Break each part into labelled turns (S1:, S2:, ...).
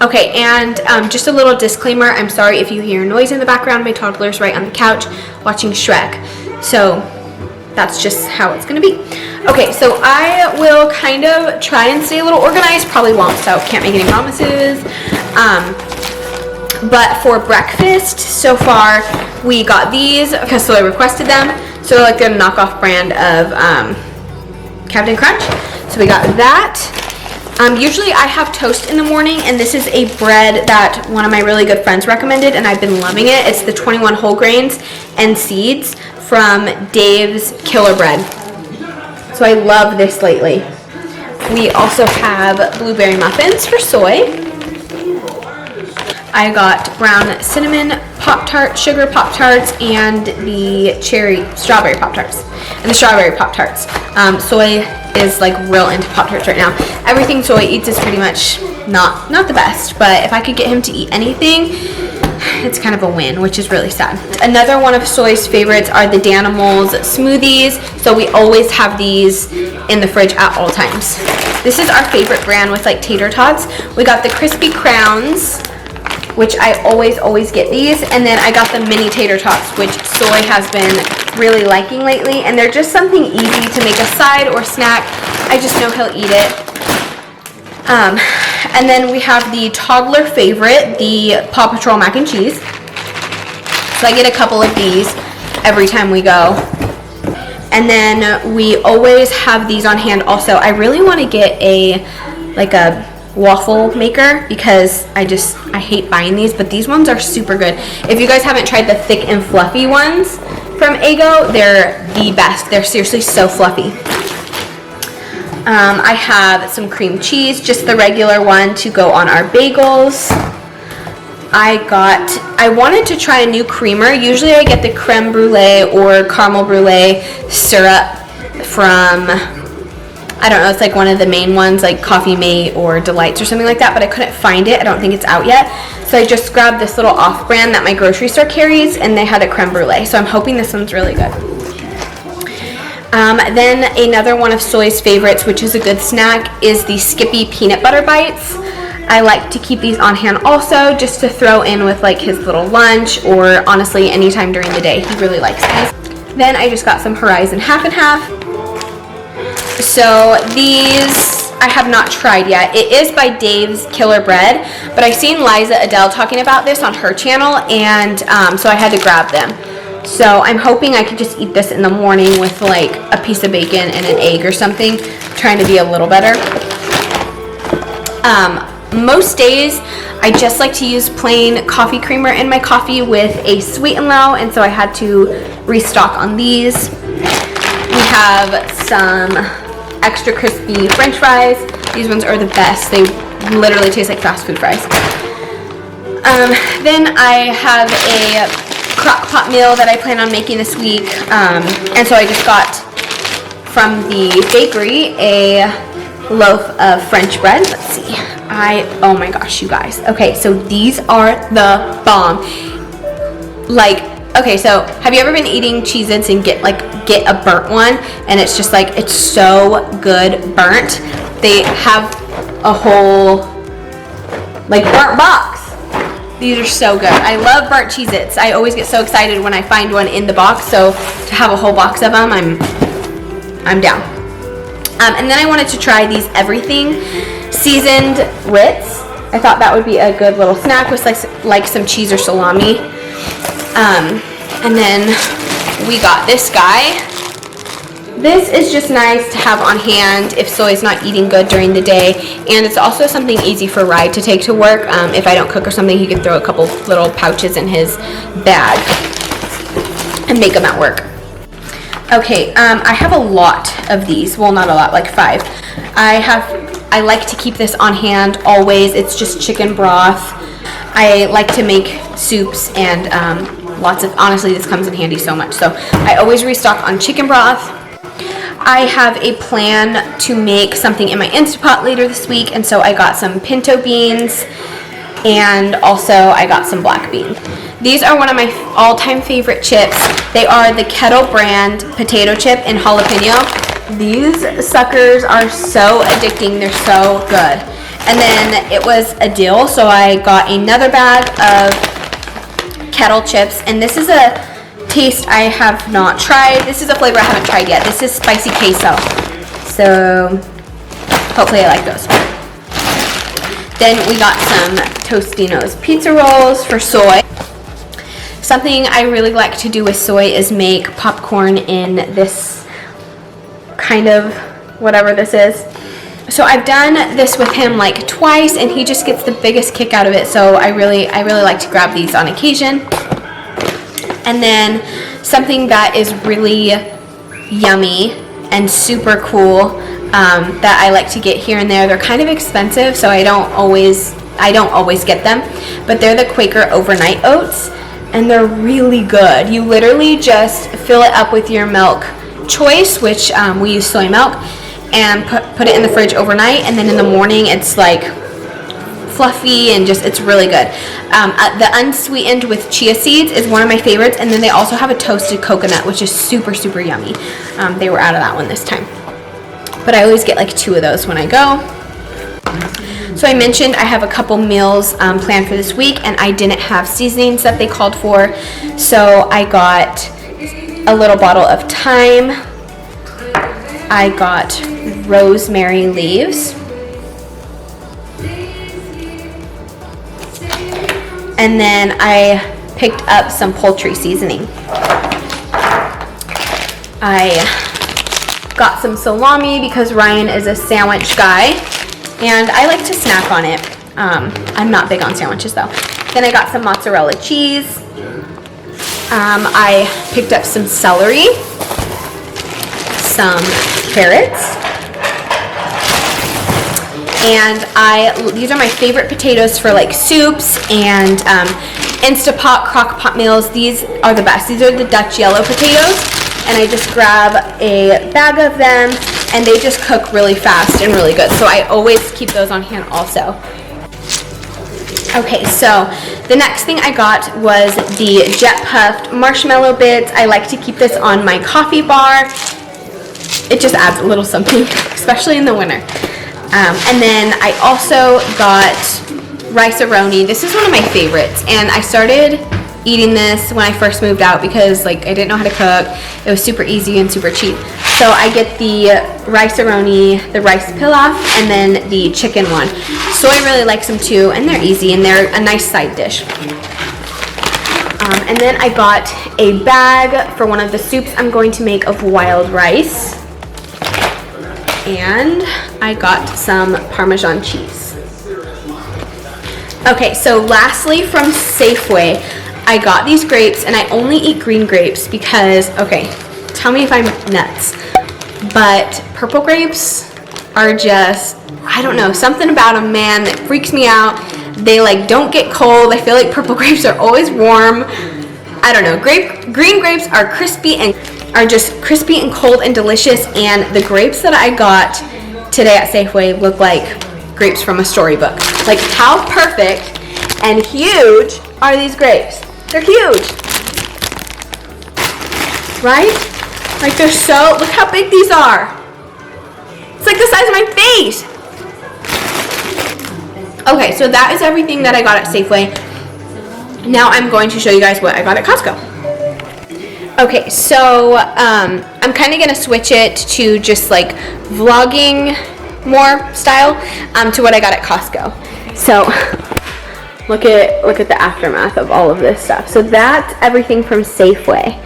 S1: Okay, and just a little disclaimer, I'm sorry if you hear noise in the background. My toddler's right on the couch watching Shrek. So that's just how it's gonna be. Okay, so I will kind of try and stay a little organized. Probably won't, so can't make any promises. But for breakfast, so far, we got these because Soy requested them. So they're like a knockoff brand of Captain Crunch. So we got that. Usually I have toast in the morning, and this is a bread that one of my really good friends recommended, and I've been loving it. It's the 21 whole grains and seeds from Dave's Killer Bread. So I love this lately. We also have blueberry muffins for Soy. I got brown cinnamon Pop-Tart, sugar Pop-Tarts, and the strawberry Pop-Tarts. And the strawberry Pop-Tarts. Soy is like real into Pop-Tarts right now. Everything Soy eats is pretty much not the best, but if I could get him to eat anything, it's kind of a win, which is really sad. Another one of Soy's favorites are the Danimals smoothies. So we always have these in the fridge at all times. This is our favorite brand with like tater tots. We got the crispy crowns, which I always get these, and then I got the mini tater tots, which Soy has been really liking lately, and they're just something easy to make a side or snack. I just know he'll eat it. And then we have the toddler favorite, the Paw Patrol mac and cheese. So I get a couple of these every time we go. And then we always have these on hand also. I really want to get a waffle maker because I hate buying these, but these ones are super good. If you guys haven't tried the thick and fluffy ones from Eggo, they're the best. They're seriously so fluffy. I have some cream cheese, just the regular one to go on our bagels. I wanted to try a new creamer. Usually I get the creme brulee or caramel brulee syrup from, I don't know, it's like one of the main ones, like Coffee Mate or Delights or something like that, but I couldn't find it. I don't think it's out yet. So I just grabbed this little off-brand that my grocery store carries, and they had a creme brulee. So I'm hoping this one's really good. Then another one of Soy's favorites, which is a good snack, is the Skippy Peanut Butter Bites. I like to keep these on hand also, just to throw in with like his little lunch, or honestly anytime during the day. He really likes these. Then I just got some Horizon Half and Half. So these I have not tried yet. It is by Dave's Killer Bread, but I've seen Liza Adele talking about this on her channel, and so I had to grab them. So I'm hoping I could just eat this in the morning with like a piece of bacon and an egg or something, trying to be a little better. Most days I just like to use plain coffee creamer in my coffee with a Sweet and Low, and so I had to restock on these. We have some extra crispy French fries. These ones are the best. They literally taste like fast food fries. Then I have a crock pot meal that I plan on making this week, and so I just got from the bakery a loaf of French bread. Let's see. Oh my gosh, you guys. Okay, so these are the bomb. Like, okay, so have you ever been eating Cheez-Its and get a burnt one, and it's just like, it's so good burnt? They have a whole like burnt box. These are so good. I love burnt Cheez-Its. I always get so excited when I find one in the box, so to have a whole box of them, I'm down. And then I wanted to try these everything seasoned Ritz. I thought that would be a good little snack with like some cheese or salami. And then we got this guy. This is just nice to have on hand if Soy's not eating good during the day, and it's also something easy for Rye to take to work. If I don't cook or something, he can throw a couple little pouches in his bag and make them at work. Okay, I have a lot of these. Well, not a lot, like 5. I like to keep this on hand always. It's just chicken broth. I like to make soups and honestly, this comes in handy so much. So I always restock on chicken broth. I have a plan to make something in my Instapot later this week, and so I got some pinto beans, and also I got some black beans. These are one of my all-time favorite chips. They are the Kettle brand potato chip in jalapeno. These suckers are so addicting. They're so good. And then it was a deal, so I got another bag of kettle chips, and this is a taste I have not tried. This is a flavor I haven't tried yet. This is spicy queso. So hopefully I like those. Then we got some Tostino's pizza rolls for soy. Something I really like to do with soy is make popcorn in this kind of whatever this is. So I've done this with him like twice, and he just gets the biggest kick out of it. So I really like to grab these on occasion. And then something that is really yummy and super cool that I like to get here and there. They're kind of expensive, so I don't always get them, but they're the Quaker overnight oats, and they're really good. You literally just fill it up with your milk choice, which we use soy milk, and put it in the fridge overnight, and then in the morning it's like fluffy and just, it's really good. The unsweetened with chia seeds is one of my favorites, and then they also have a toasted coconut, which is super yummy. They were out of that one this time, but I always get like 2 of those when I go. So I mentioned I have a couple meals planned for this week, and I didn't have seasonings that they called for, so I got a little bottle of thyme. I got rosemary leaves, and then I picked up some poultry seasoning. I got some salami because Ryan is a sandwich guy, and I like to snack on it. I'm not big on sandwiches though. Then I got some mozzarella cheese. I picked up some celery, some carrots, and these are my favorite potatoes for like soups and Instapot, crock pot meals. These are the best. These are the Dutch yellow potatoes, and I just grab a bag of them, and they just cook really fast and really good. So I always keep those on hand also. Okay, so the next thing I got was the Jet Puffed marshmallow bits. I like to keep this on my coffee bar. It just adds a little something, especially in the winter. And then I also got rice-a-roni. This is one of my favorites, and I started eating this when I first moved out because like I didn't know how to cook. It was super easy and super cheap. So I get the rice-a-roni, the rice pilaf, and then the chicken one. Soy really likes them too, and they're easy, and they're a nice side dish. And then I got a bag for one of the soups I'm going to make of wild rice. And I got some Parmesan cheese. Okay, so lastly from Safeway, I got these grapes, and I only eat green grapes because, okay, tell me if I'm nuts, but purple grapes are just, I don't know, something about them, man, that freaks me out. They like don't get cold. I feel like purple grapes are always warm. I don't know. Green grapes are crispy and are just crispy and cold and delicious, and the grapes that I got today at Safeway look like grapes from a storybook. Like, how perfect and huge are these grapes? They're huge, right? Like, they're so, look how big these are. It's like the size of my face. Okay, so that is everything that I got at Safeway. Now I'm going to show you guys what I got at Costco. Okay, so I'm kind of going to switch it to just like vlogging more style to what I got at Costco. So look at the aftermath of all of this stuff. So that's everything from Safeway.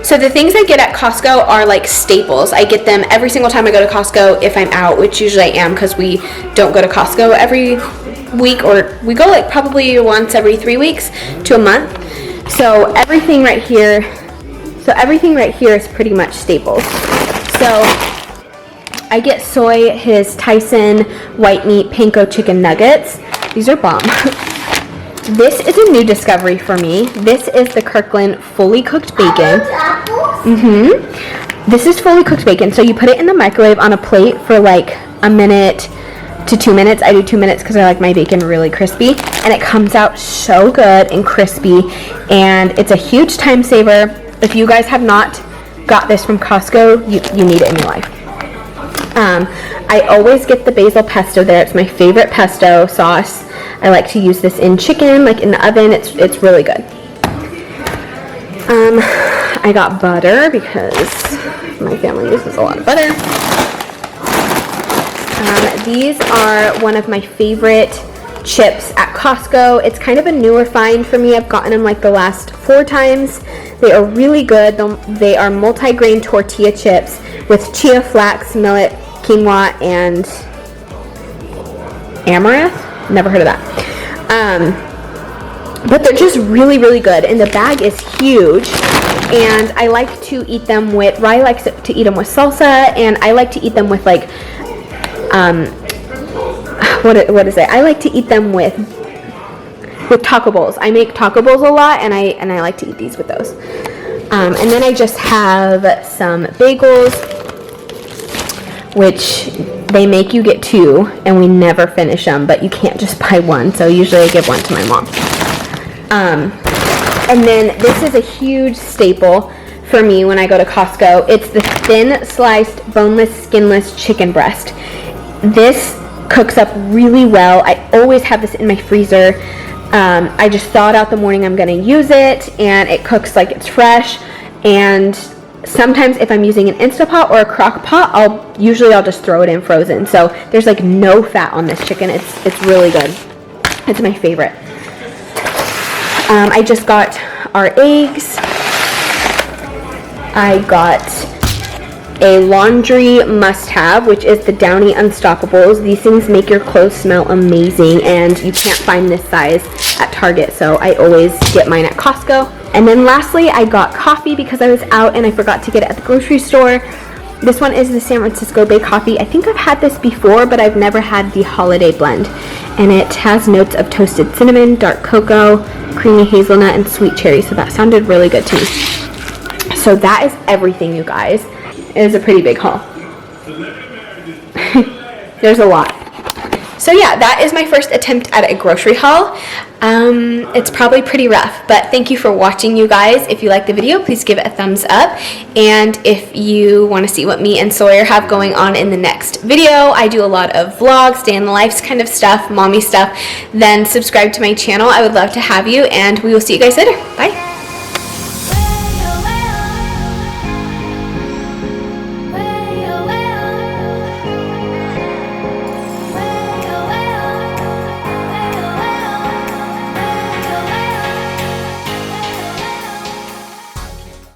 S1: So the things I get at Costco are like staples. I get them every single time I go to Costco if I'm out, which usually I am because we don't go to Costco every week, or we go like probably once every 3 weeks to a month. So everything right here is pretty much staples. So I get Soy his Tyson white meat panko chicken nuggets. These are bomb. This is a new discovery for me. This is the Kirkland fully cooked bacon. This is fully cooked bacon. So you put it in the microwave on a plate for like a minute to 2 minutes. I do 2 minutes because I like my bacon really crispy, and it comes out so good and crispy, and it's a huge time saver. If you guys have not got this from Costco, you need it in your life. I always get the basil pesto there. It's my favorite pesto sauce. I like to use this in chicken, like in the oven. It's really good. I got butter because my family uses a lot of butter. These are one of my favorite chips at Costco. It's kind of a newer find for me. I've gotten them like the last 4 times. They are really good. They are multi-grain tortilla chips with chia, flax, millet, quinoa, and amaranth. Never heard of that. But they're just really, really good. And the bag is huge. And I like to eat them with, Rye likes to eat them with salsa, and I like to eat them with like, what is it? I like to eat them with taco bowls. I make taco bowls a lot, and I like to eat these with those. And then I just have some bagels, which they make you get 2, and we never finish them, but you can't just buy one, so usually I give one to my mom. And then this is a huge staple for me when I go to Costco. It's the thin sliced, boneless, skinless chicken breast. This cooks up really well. I always have this in my freezer. I just thaw it out the morning I'm gonna use it, and it cooks like it's fresh. And sometimes if I'm using an Instapot or a crock pot, I'll just throw it in frozen. So there's like no fat on this chicken. It's really good. It's my favorite. I just got our eggs. I got a laundry must-have, which is the Downy Unstoppables. These things make your clothes smell amazing, and you can't find this size at Target, so I always get mine at Costco. And then lastly, I got coffee because I was out and I forgot to get it at the grocery store. This one is the San Francisco Bay Coffee. I think I've had this before, but I've never had the holiday blend. And it has notes of toasted cinnamon, dark cocoa, creamy hazelnut, and sweet cherry. So that sounded really good to me. So that is everything, you guys. It is a pretty big haul. There's a lot. So yeah, that is my first attempt at a grocery haul. It's probably pretty rough, but thank you for watching, you guys. If you like the video, please give it a thumbs up. And if you want to see what me and Sawyer have going on in the next video, I do a lot of vlogs, day in the life kind of stuff, mommy stuff, then subscribe to my channel. I would love to have you, and we will see you guys later. Bye.